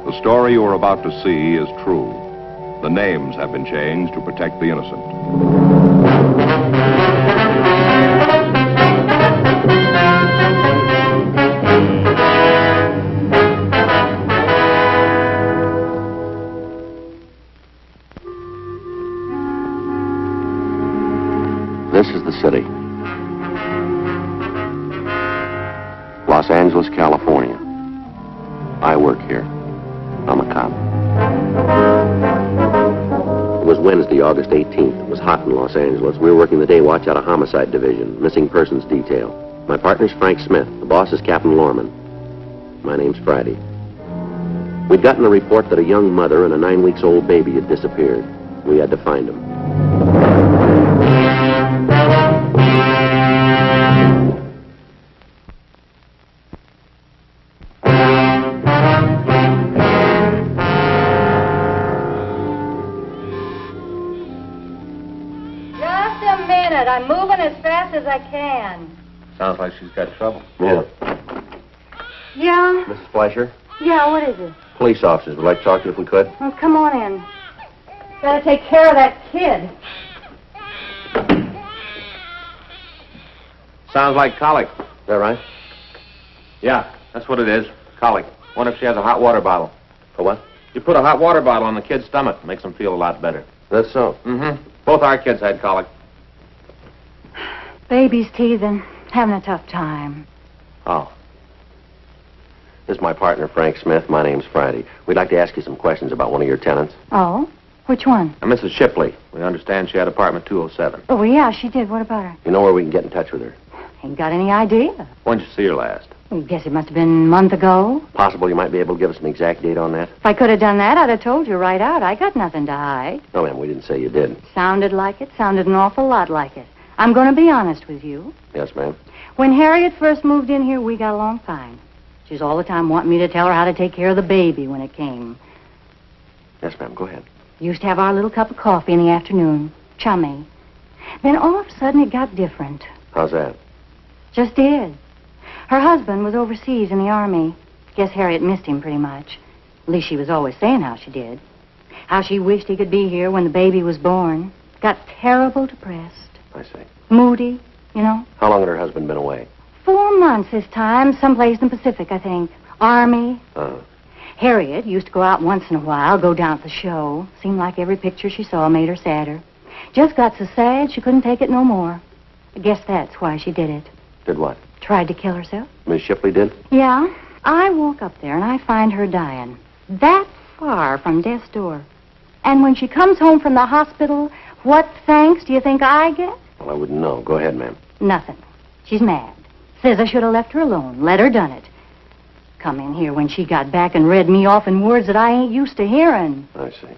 The story you are about to see is true. The names have been changed to protect the innocent. This is the city. Los Angeles, California. I work here. I'm a cop. It was Wednesday, August 18th. It was hot in Los Angeles. We were working the day watch out of Homicide Division, Missing Persons Detail. My partner's Frank Smith. The boss is Captain Lorman. My name's Friday. We'd gotten a report that a young mother and a 9-week-old baby had disappeared. We had to find them. I'm moving as fast as I can. Sounds like she's got trouble. Yeah. Yeah? Mrs. Fleischer? Yeah, what is it? Police officers would like to talk to you if we could. Well, come on in. Gotta take care of that kid. Sounds like colic. Is that right? Yeah, that's what it is. Colic. Wonder if she has a hot water bottle. For what? You put a hot water bottle on the kid's stomach. Makes him feel a lot better. That's so. Mm-hmm. Both our kids had colic. Baby's teething. Having a tough time. Oh. This is my partner, Frank Smith. My name's Friday. We'd like to ask you some questions about one of your tenants. Oh? Which one? Mrs. Shipley. We understand she had apartment 207. Oh, yeah, she did. What about her? You know where we can get in touch with her? Ain't got any idea. When'd you see her last? I guess it must have been a month ago. Possible you might be able to give us an exact date on that? If I could have done that, I'd have told you right out. I got nothing to hide. No, ma'am, we didn't say you did. Sounded like it. Sounded an awful lot like it. I'm going to be honest with you. Yes, ma'am. When Harriet first moved in here, we got along fine. She was all the time wanting me to tell her how to take care of the baby when it came. Yes, ma'am, go ahead. Used to have our little cup of coffee in the afternoon. Chummy. Then all of a sudden it got different. How's that? Just did. Her husband was overseas in the Army. Guess Harriet missed him pretty much. At least she was always saying how she did. How she wished he could be here when the baby was born. Got terrible depressed. I see. Moody, you know. How long had her husband been away? 4 months this time, someplace in the Pacific, I think. Army. Harriet used to go out once in a while, go down to the show. Seemed like every picture she saw made her sadder. Just got so sad she couldn't take it no more. I guess that's why she did it. Did what? Tried to kill herself. Miss Shipley did? Yeah. I walk up there and I find her dying. That far from death's door. And when she comes home from the hospital, what thanks do you think I get? Well, I wouldn't know. Go ahead, ma'am. Nothing. She's mad. Says I should have left her alone. Let her done it. Come in here when she got back and read me off in words that I ain't used to hearing. I see.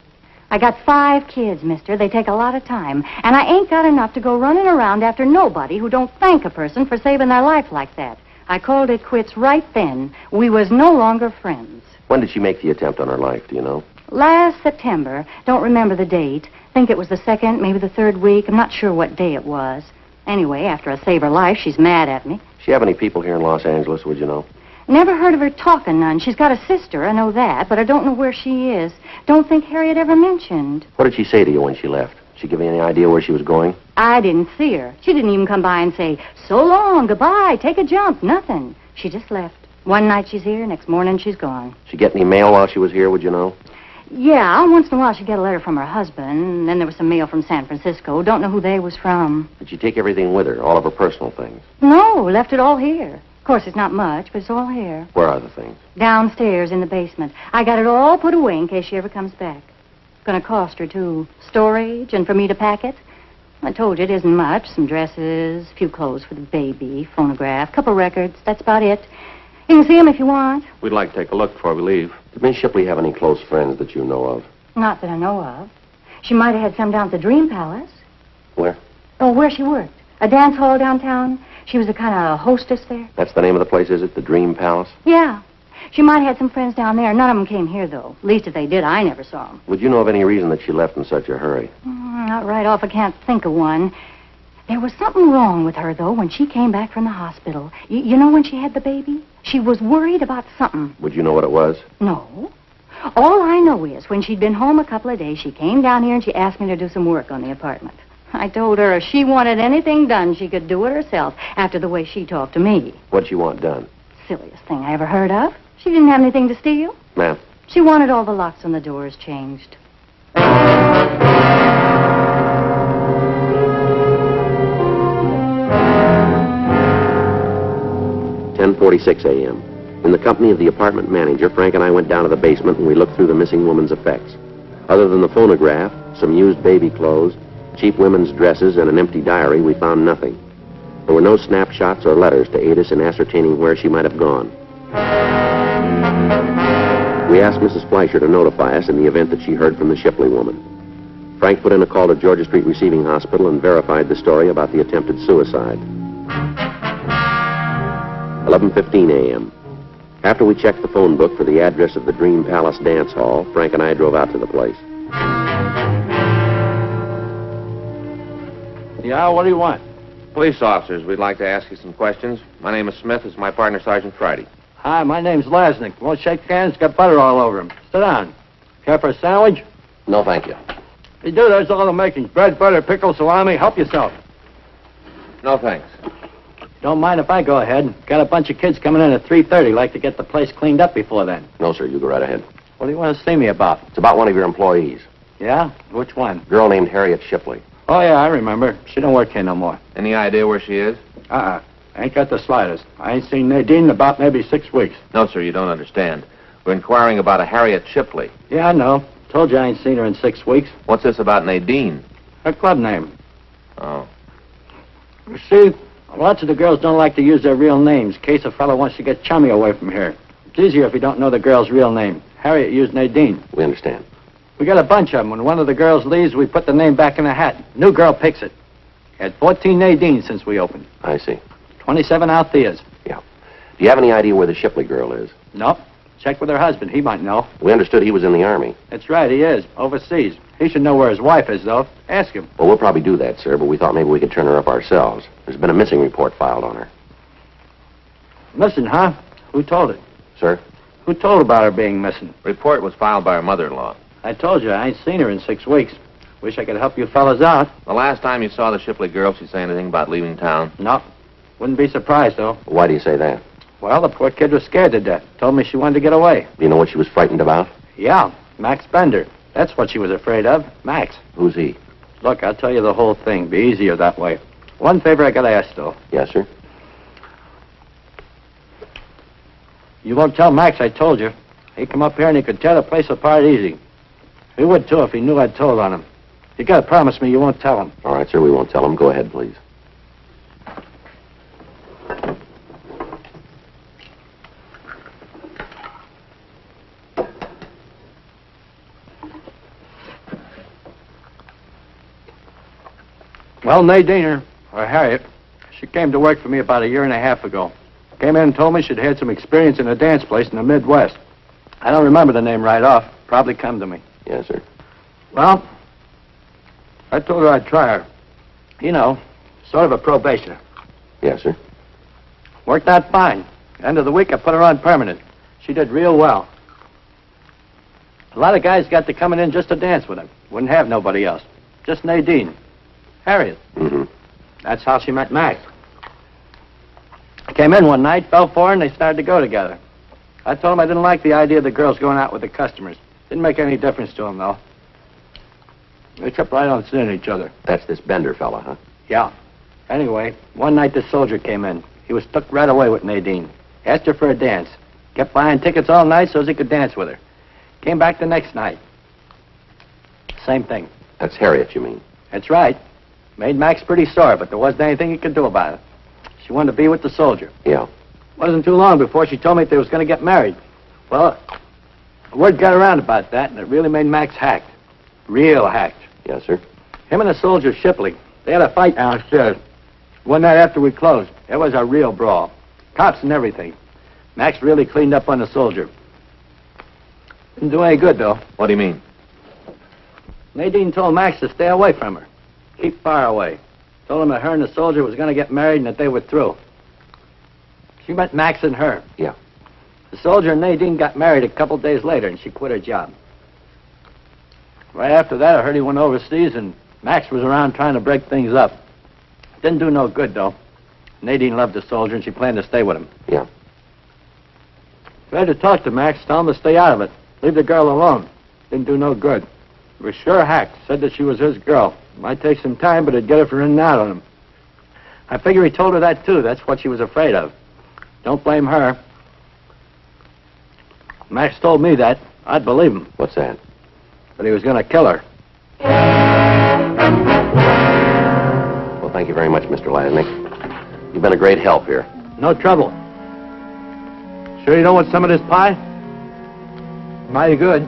I got 5 kids, mister. They take a lot of time. And I ain't got enough to go running around after nobody who don't thank a person for saving their life like that. I called it quits right then. We was no longer friends. When did she make the attempt on her life, do you know? Last September. Don't remember the date. Think it was the 2nd, maybe the 3rd week. I'm not sure what day it was. Anyway, after I save her life, she's mad at me. She have any people here in Los Angeles, would you know? Never heard of her talking none. She's got a sister, I know that, but I don't know where she is. Don't think Harriet ever mentioned. What did she say to you when she left? Did she give you any idea where she was going? I didn't see her. She didn't even come by and say, so long, goodbye, take a jump, nothing. She just left. One night she's here, next morning she's gone. She get any mail while she was here, would you know? Yeah, once in a while she'd get a letter from her husband, and then there was some mail from San Francisco. Don't know who they was from. Did she take everything with her, all of her personal things? No, left it all here. Of course, it's not much, but it's all here. Where are the things? Downstairs in the basement. I got it all put away in case she ever comes back. Gonna cost her, too. Storage and for me to pack it. I told you it isn't much. Some dresses, a few clothes for the baby, phonograph, couple records. That's about it. You can see them if you want. We'd like to take a look before we leave. Did Miss Shipley have any close friends that you know of? Not that I know of. She might have had some down at the Dream Palace. Where? Oh, where she worked. A dance hall downtown. She was a kind of hostess there. That's the name of the place, is it? The Dream Palace? Yeah. She might have had some friends down there. None of them came here, though. At least if they did, I never saw them. Would you know of any reason that she left in such a hurry? Not right off. I can't think of one. There was something wrong with her, though, when she came back from the hospital. You know when she had the baby? She was worried about something. Would you know what it was? No. All I know is when she'd been home a couple of days, she came down here and she asked me to do some work on the apartment. I told her if she wanted anything done, she could do it herself after the way she talked to me. What'd she want done? Silliest thing I ever heard of. She didn't have anything to steal. Ma'am? She wanted all the locks on the doors changed. 10:46 a.m. In the company of the apartment manager, Frank and I went down to the basement and we looked through the missing woman's effects. Other than the phonograph, some used baby clothes, cheap women's dresses, and an empty diary, we found nothing. There were no snapshots or letters to aid us in ascertaining where she might have gone. We asked Mrs. Fleischer to notify us in the event that she heard from the Shipley woman. Frank put in a call to Georgia Street Receiving Hospital and verified the story about the attempted suicide. 11:15 a.m. After we checked the phone book for the address of the Dream Palace Dance Hall, Frank and I drove out to the place. Yeah, what do you want? Police officers, we'd like to ask you some questions. My name is Smith. This is my partner, Sergeant Friday. Hi, my name's Lasnik. Won't shake hands? Got butter all over him. Sit down. Care for a sandwich? No, thank you. You do, there's all the makings. Bread, butter, pickles, salami. Help yourself. No, thanks. Don't mind if I go ahead. Got a bunch of kids coming in at 3:30. Like to get the place cleaned up before then. No, sir, you go right ahead. What do you want to see me about? It's about one of your employees. Yeah? Which one? A girl named Harriet Shipley. Oh, yeah, I remember. She don't work here no more. Any idea where she is? Ain't got the slightest. I ain't seen Nadine in about maybe 6 weeks. No, sir, you don't understand. We're inquiring about a Harriet Shipley. Yeah, I know. Told you I ain't seen her in 6 weeks. What's this about Nadine? Her club name. Oh. You see, lots of the girls don't like to use their real names in case a fellow wants to get chummy away from here. It's easier if you don't know the girl's real name. Harriet used Nadine. We understand. We got a bunch of them. When one of the girls leaves, we put the name back in the hat. New girl picks it. Had 14 Nadines since we opened. I see. 27 Altheas. Yeah. Do you have any idea where the Shipley girl is? Nope. Check with her husband. He might know. We understood he was in the Army. That's right, he is. Overseas. He should know where his wife is, though. Ask him. Well, we'll probably do that, sir, but we thought maybe we could turn her up ourselves. There's been a missing report filed on her. Missing, huh? Who told it? Sir? Who told about her being missing? Report was filed by her mother-in-law. I told you, I ain't seen her in 6 weeks. Wish I could help you fellas out. The last time you saw the Shipley girl, she say anything about leaving town? No. Wouldn't be surprised, though. Why do you say that? Well, the poor kid was scared to death. Told me she wanted to get away. Do you know what she was frightened about? Yeah, Max Bender. That's what she was afraid of. Max. Who's he? Look, I'll tell you the whole thing. Be easier that way. One favor I gotta ask, though. Yes, sir? You won't tell Max I told you. He'd come up here and he could tear the place apart easy. He would, too, if he knew I'd told on him. You gotta promise me you won't tell him. All right, sir, we won't tell him. Go ahead, please. Well, Nadine, or Harriet, she came to work for me about 1.5 years ago. Came in and told me she'd had some experience in a dance place in the Midwest. I don't remember the name right off. Probably come to me. Yes, sir. Well, I told her I'd try her. You know, sort of a probationer. Yes, sir. Worked out fine. End of the week, I put her on permanent. She did real well. A lot of guys got to coming in just to dance with her. Wouldn't have nobody else. Just Nadine. Harriet. Mm-hmm. That's how she met Max. I came in one night, fell for her, and they started to go together. I told them I didn't like the idea of the girls going out with the customers. Didn't make any difference to them, though. They kept right on seeing each other. That's this Bender fella, huh? Yeah. Anyway, one night this soldier came in. He was stuck right away with Nadine. Asked her for a dance. Kept buying tickets all night so he could dance with her. Came back the next night. Same thing. That's Harriet, you mean? That's right. Made Max pretty sore, but there wasn't anything he could do about it. She wanted to be with the soldier. Yeah. Wasn't too long before she told me they was going to get married. Well, word got around about that, and it really made Max hacked. Real hacked. Yes, sir. Him and the soldier, Shipley, they had a fight downstairs. One night after we closed, it was a real brawl. Cops and everything. Max really cleaned up on the soldier. Didn't do any good, though. What do you mean? Nadine told Max to stay away from her. Keep far away. Told him that her and the soldier was going to get married and that they were through. She meant Max and her. Yeah. The soldier and Nadine got married a couple days later, and she quit her job. Right after that, I heard he went overseas, and Max was around trying to break things up. Didn't do no good, though. Nadine loved the soldier, and she planned to stay with him. Yeah. Tried to talk to Max, tell him to stay out of it. Leave the girl alone. Didn't do no good. He was sure hacked. Said that she was his girl. Might take some time, but it'd get her from in and out on him. I figure he told her that, too. That's what she was afraid of. Don't blame her. Max told me that. I'd believe him. What's that? That he was going to kill her. Well, thank you very much, Mr. Lasnik. You've been a great help here. No trouble. Sure you don't want some of this pie? Mighty good.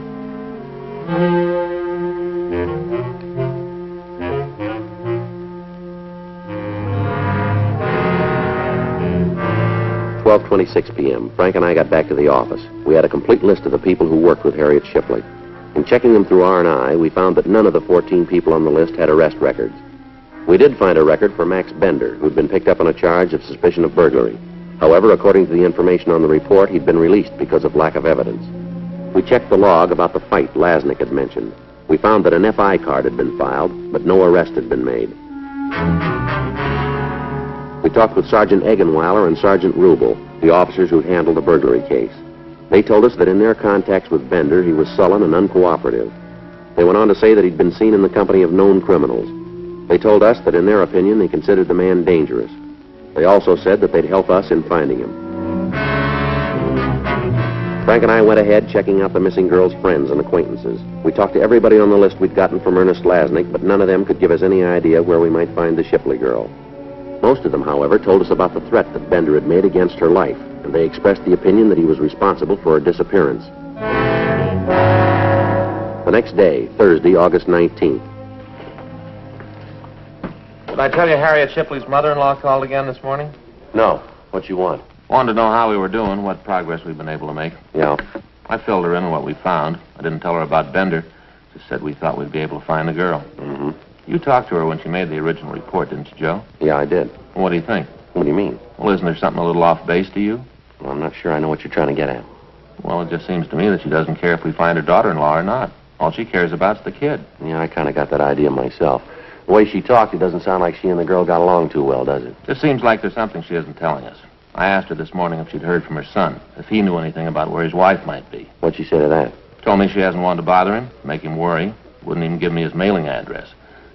"12:26 p.m. Frank and I got back to the office. We had a complete list of the people who worked with Harriet Shipley. In checking them through R&I, we found that none of the 14 people on the list had arrest records. We did find a record for Max Bender, who'd been picked up on a charge of suspicion of burglary. However, according to the information on the report, he'd been released because of lack of evidence. We checked the log about the fight Lasnik had mentioned. We found that an FI card had been filed, but no arrest had been made. We talked with Sergeant Eggenweiler and Sergeant Rubel, the officers who'd handled the burglary case. They told us that in their contacts with Bender, he was sullen and uncooperative. They went on to say that he'd been seen in the company of known criminals. They told us that in their opinion, they considered the man dangerous. They also said that they'd help us in finding him. Frank and I went ahead checking out the missing girl's friends and acquaintances. We talked to everybody on the list we'd gotten from Ernest Lasnik, but none of them could give us any idea where we might find the Shipley girl. Most of them, however, told us about the threat that Bender had made against her life, and they expressed the opinion that he was responsible for her disappearance. The next day, Thursday, August 19th. Did I tell you Harriet Shipley's mother-in-law called again this morning? No. What you want? Wanted to know how we were doing, what progress we've been able to make. Yeah. I filled her in on what we found. I didn't tell her about Bender. Just said we thought we'd be able to find the girl. Mm-hmm. You talked to her when she made the original report, didn't you, Joe? Yeah, I did. Well, what do you think? What do you mean? Well, isn't there something a little off base to you? Well, I'm not sure I know what you're trying to get at. Well, it just seems to me that she doesn't care if we find her daughter-in-law or not. All she cares about's the kid. Yeah, I kind of got that idea myself. The way she talked, it doesn't sound like she and the girl got along too well, does it? Just seems like there's something she isn't telling us. I asked her this morning if she'd heard from her son, if he knew anything about where his wife might be. What'd she say to that? Told me she hasn't wanted to bother him, make him worry. Wouldn't even give me his mailing address.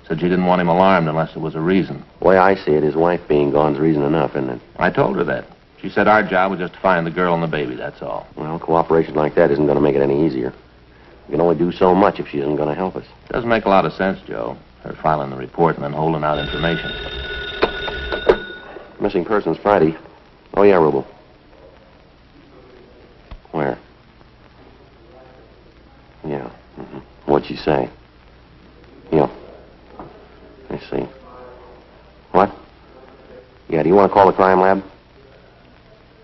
Said she didn't want him alarmed unless there was a reason. The way I see it, his wife being gone's reason enough, isn't it? I told her that. She said our job was just to find the girl and the baby, that's all. Well, cooperation like that isn't going to make it any easier. We can only do so much if she isn't going to help us. Doesn't make a lot of sense, Joe. Her filing the report and then holding out information. Missing persons Friday. Oh, yeah, Rubel. Where? Yeah. Mm-hmm. What'd she say? Yeah. I see. What? Yeah, do you want to call the crime lab?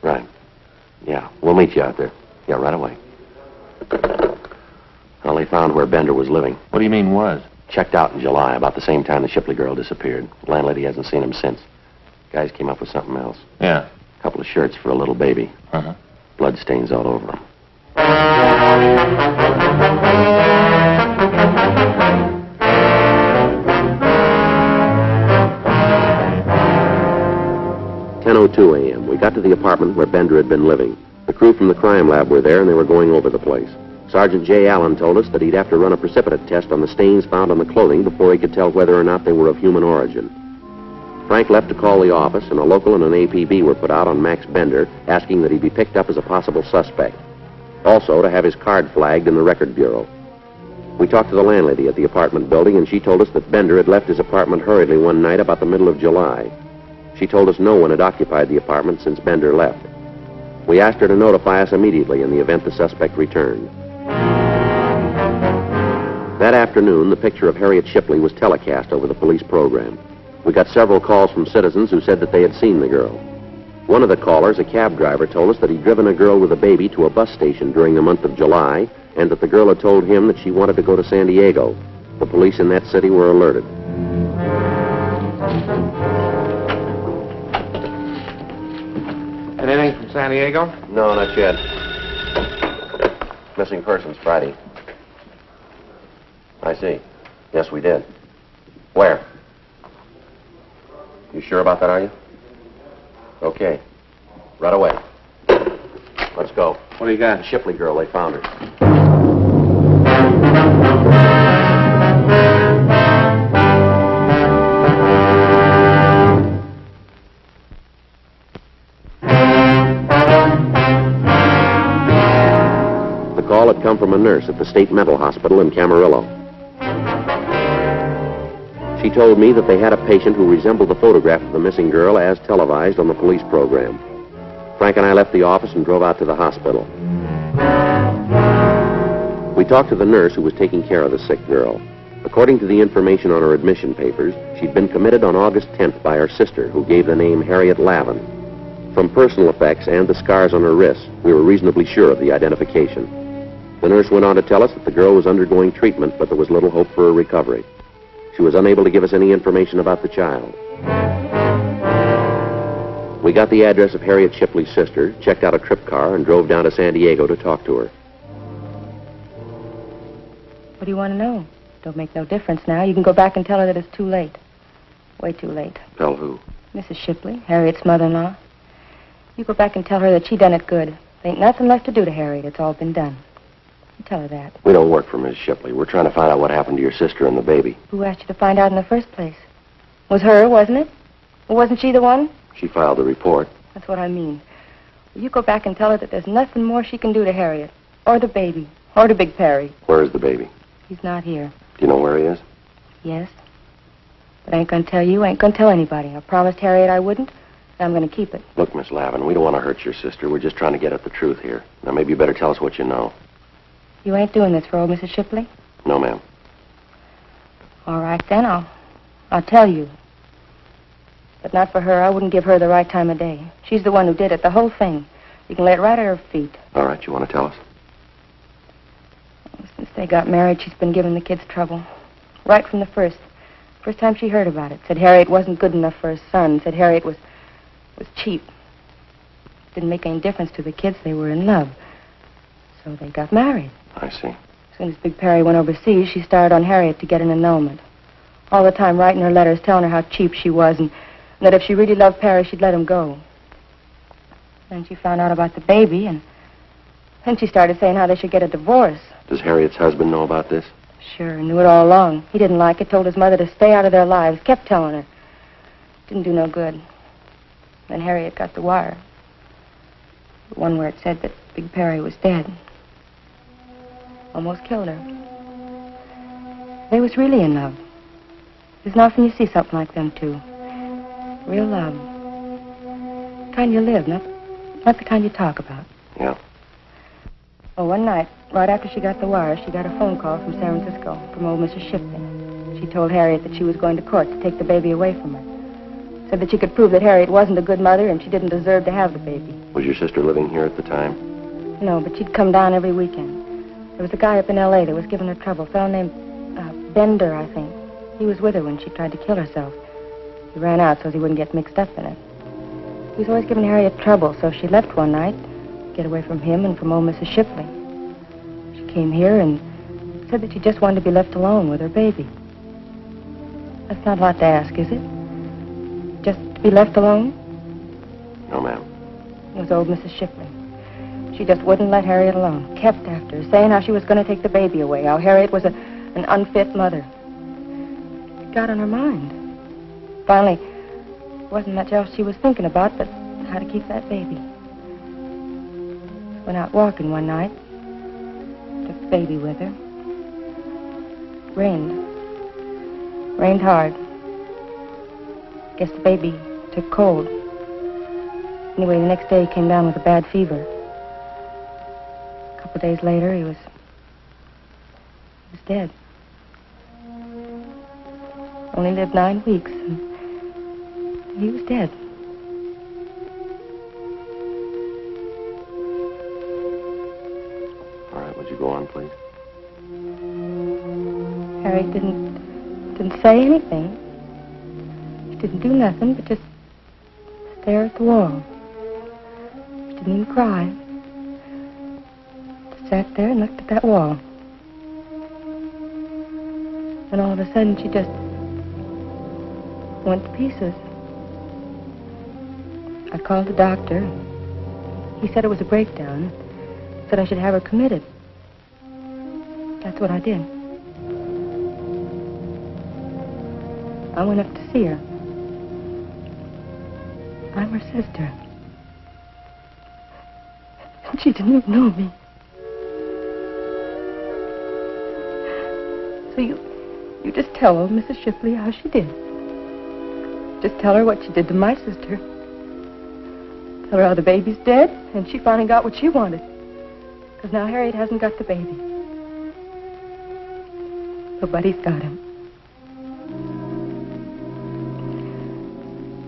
Right. Yeah, we'll meet you out there. Yeah, right away. Well, they found where Bender was living. What do you mean was? Checked out in July, about the same time the Shipley girl disappeared. Landlady hasn't seen him since. Guys came up with something else. Yeah. A couple of shirts for a little baby. Uh-huh. Blood stains all over him. "10:02 a.m. We got to the apartment where Bender had been living. The crew from the crime lab were there, and they were going over the place. Sergeant J. Allen told us that he'd have to run a precipitate test on the stains found on the clothing before he could tell whether or not they were of human origin. Frank left to call the office, and a local and an APB were put out on Max Bender, asking that he be picked up as a possible suspect. Also, to have his card flagged in the record bureau. We talked to the landlady at the apartment building, and she told us that Bender had left his apartment hurriedly one night about the middle of July. She told us no one had occupied the apartment since Bender left. We asked her to notify us immediately in the event the suspect returned. That afternoon, the picture of Harriet Shipley was telecast over the police program. We got several calls from citizens who said that they had seen the girl. One of the callers, a cab driver, told us that he'd driven a girl with a baby to a bus station during the month of July, and that the girl had told him that she wanted to go to San Diego. The police in that city were alerted. Anything from San Diego? No, not yet. Missing persons, Friday. I see. Yes, we did. Where? You sure about that, are you? Okay. Right away. Let's go. What do you got? Shipley girl, they found her. The call had come from a nurse at the State Mental Hospital in Camarillo. She told me that they had a patient who resembled the photograph of the missing girl as televised on the police program. Frank and I left the office and drove out to the hospital. We talked to the nurse who was taking care of the sick girl. According to the information on her admission papers, she'd been committed on August 10th by her sister, who gave the name Harriet Lavin. From personal effects and the scars on her wrists, we were reasonably sure of the identification. The nurse went on to tell us that the girl was undergoing treatment, but there was little hope for her recovery. She was unable to give us any information about the child. We got the address of Harriet Shipley's sister, checked out a trip car, and drove down to San Diego to talk to her. What do you want to know? Don't make no difference now. You can go back and tell her that it's too late. Way too late. Tell who? Mrs. Shipley, Harriet's mother-in-law. You go back and tell her that she done it good. There ain't nothing left to do to Harriet. It's all been done. You tell her that. We don't work for Miss Shipley. We're trying to find out what happened to your sister and the baby. Who asked you to find out in the first place? Was her, wasn't it? Wasn't she the one? She filed the report. That's what I mean. You go back and tell her that there's nothing more she can do to Harriet, or the baby, or to Big Perry. Where is the baby? He's not here. Do you know where he is? Yes. But I ain't gonna tell you, I ain't gonna tell anybody. I promised Harriet I wouldn't, and I'm gonna keep it. Look, Miss Lavin, we don't want to hurt your sister. We're just trying to get at the truth here. Now, maybe you better tell us what you know. You ain't doing this for old Mrs. Shipley? No, ma'am. All right, then, I'll tell you. But not for her. I wouldn't give her the right time of day. She's the one who did it, the whole thing. You can lay it right at her feet. All right, you want to tell us? Since they got married, she's been giving the kids trouble. Right from the first. First time she heard about it. Said Harriet wasn't good enough for her son. Said Harriet was cheap. Didn't make any difference to the kids. They were in love. So they got married. I see. As soon as Big Perry went overseas, she started on Harriet to get an annulment. All the time writing her letters, telling her how cheap she was, and that if she really loved Perry, she'd let him go. Then she found out about the baby, and then she started saying how they should get a divorce. Does Harriet's husband know about this? Sure, knew it all along. He didn't like it, told his mother to stay out of their lives, kept telling her. Didn't do no good. Then Harriet got the wire. The one where it said that Big Perry was dead. Almost killed her. They was really in love. Isn't often you see something like them, too. Real love. The kind you live, not the kind you talk about. Yeah. Well, one night, right after she got the wire, she got a phone call from San Francisco, from old Mrs. Shipley. She told Harriet that she was going to court to take the baby away from her. Said that she could prove that Harriet wasn't a good mother and she didn't deserve to have the baby. Was your sister living here at the time? No, but she'd come down every weekend. There was a guy up in L.A. that was giving her trouble, a fellow named Bender, I think. He was with her when she tried to kill herself. He ran out so he wouldn't get mixed up in it. He was always giving Harriet trouble, so she left one night to get away from him and from old Mrs. Shipley. She came here and said that she just wanted to be left alone with her baby. That's not a lot to ask, is it? Just to be left alone? No, ma'am. It was old Mrs. Shipley. She just wouldn't let Harriet alone. Kept after her, saying how she was going to take the baby away, how Harriet was an unfit mother. It got on her mind. Finally, there wasn't much else she was thinking about but how to keep that baby. Went out walking one night. Took the baby with her. Rained. Rained hard. Guess the baby took cold. Anyway, the next day he came down with a bad fever. A couple days later, he was dead. Only lived 9 weeks, and he was dead. All right, would you go on, please? Harry didn't say anything. He didn't do nothing but just stare at the wall. He didn't even cry. Just sat there and looked at that wall. And all of a sudden, she just went to pieces. I called the doctor. He said it was a breakdown. Said I should have her committed. That's what I did. I went up to see her. I'm her sister. And she didn't even know me. So you just tell old Mrs. Shipley how she did. Just tell her what she did to my sister. Tell her how the baby's dead, and she finally got what she wanted. Because now Harriet hasn't got the baby. Nobody's got him.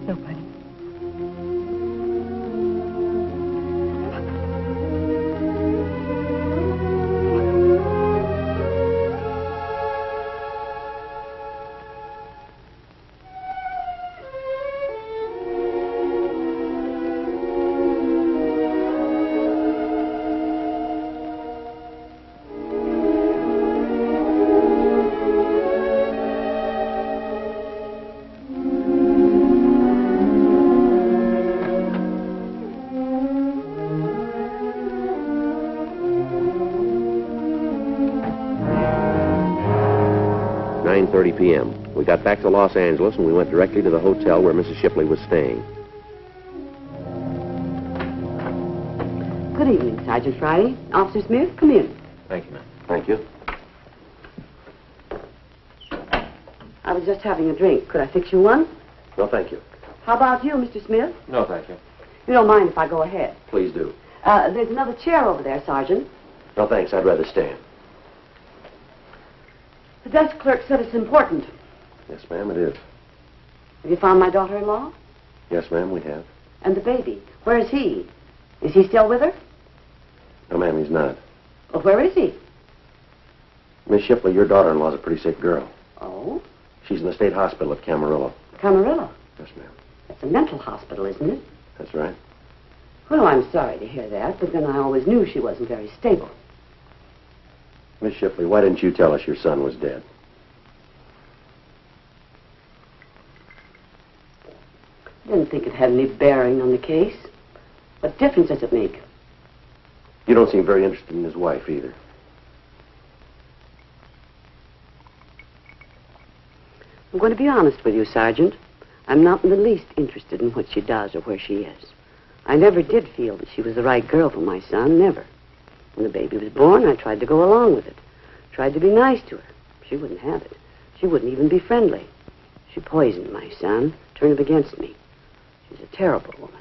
Nobody. p.m. We got back to Los Angeles, and we went directly to the hotel where Mrs. Shipley was staying. Good evening, Sergeant Friday. Officer Smith, come in. Thank you, ma'am. Thank you. I was just having a drink. Could I fix you one? No, thank you. How about you, Mr. Smith? No, thank you. You don't mind if I go ahead? Please do. There's another chair over there, Sergeant. No, thanks. I'd rather stand. The desk clerk said it's important. Yes, ma'am, it is. Have you found my daughter-in-law? Yes, ma'am, we have. And the baby? Where is he? Is he still with her? No, ma'am, he's not. Well, where is he? Miss Shipley, your daughter-in-law's a pretty sick girl. Oh? She's in the state hospital at Camarillo. Camarillo? Yes, ma'am. That's a mental hospital, isn't it? That's right. Well, I'm sorry to hear that, but then I always knew she wasn't very stable. Miss Shipley, why didn't you tell us your son was dead? I didn't think it had any bearing on the case. What difference does it make? You don't seem very interested in his wife, either. I'm going to be honest with you, Sergeant. I'm not in the least interested in what she does or where she is. I never did feel that she was the right girl for my son, never. When the baby was born, I tried to go along with it. Tried to be nice to her. She wouldn't have it. She wouldn't even be friendly. She poisoned my son, turned him against me. She's a terrible woman.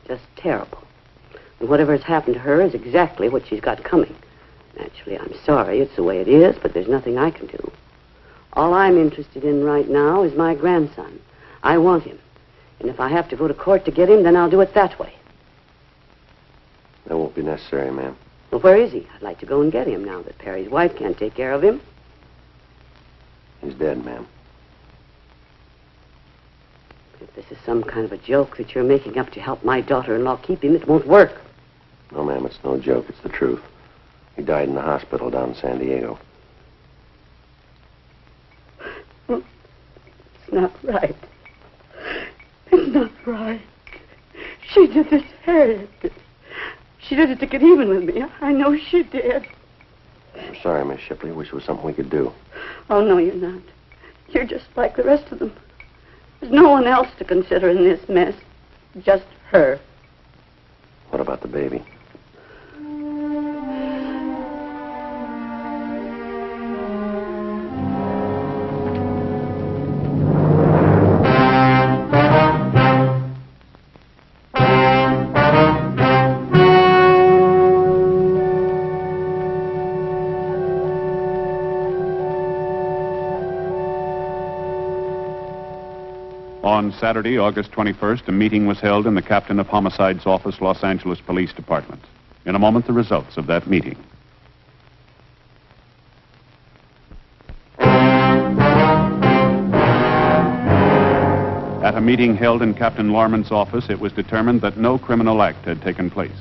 Just terrible. And whatever has happened to her is exactly what she's got coming. Naturally, I'm sorry. It's the way it is, but there's nothing I can do. All I'm interested in right now is my grandson. I want him. And if I have to go to court to get him, then I'll do it that way. That won't be necessary, ma'am. Well, where is he? I'd like to go and get him now that Perry's wife can't take care of him. He's dead, ma'am. If this is some kind of a joke that you're making up to help my daughter-in-law keep him, it won't work. No, ma'am, it's no joke. It's the truth. He died in the hospital down in San Diego. It's not right. It's not right. She did this, Harriet. She did it to get even with me. I know she did. I'm sorry, Miss Shipley. I wish there was something we could do. Oh, no, you're not. You're just like the rest of them. There's no one else to consider in this mess. Just her. What about the baby? On Saturday, August 21st, a meeting was held in the Captain of Homicide's office, Los Angeles Police Department. In a moment, the results of that meeting. At a meeting held in Captain Lorman's office, it was determined that no criminal act had taken place.